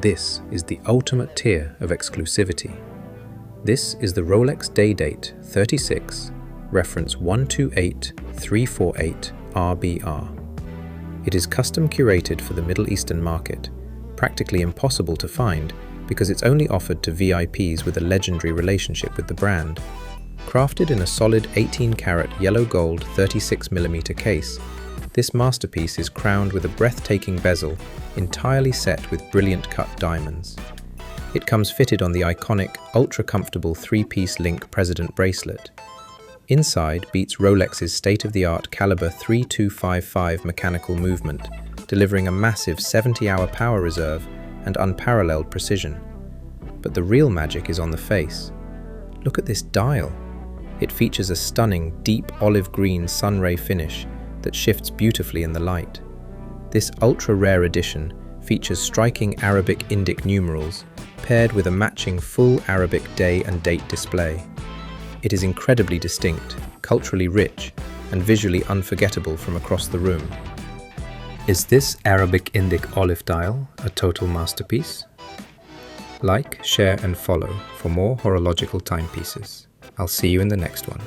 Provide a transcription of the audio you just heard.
This is the ultimate tier of exclusivity. This is the Rolex Day-Date 36, reference 128348 RBR. It is custom curated for the Middle Eastern market, practically impossible to find because it's only offered to VIPs with a legendary relationship with the brand. Crafted in a solid 18-karat yellow gold 36mm case, this masterpiece is crowned with a breathtaking bezel entirely set with brilliant cut diamonds. It comes fitted on the iconic, ultra-comfortable 3-piece link president bracelet. Inside beats Rolex's state-of-the-art caliber 3255 mechanical movement, delivering a massive 70-hour power reserve and unparalleled precision. But the real magic is on the face. Look at this dial. It features a stunning, deep olive green sunray finish that shifts beautifully in the light. This ultra-rare edition features striking Arabic-Indic numerals, paired with a matching full Arabic day and date display. It is incredibly distinct, culturally rich, and visually unforgettable from across the room. Is this Arabic-Indic olive dial a total masterpiece? Like, share, and follow for more horological timepieces. I'll see you in the next one.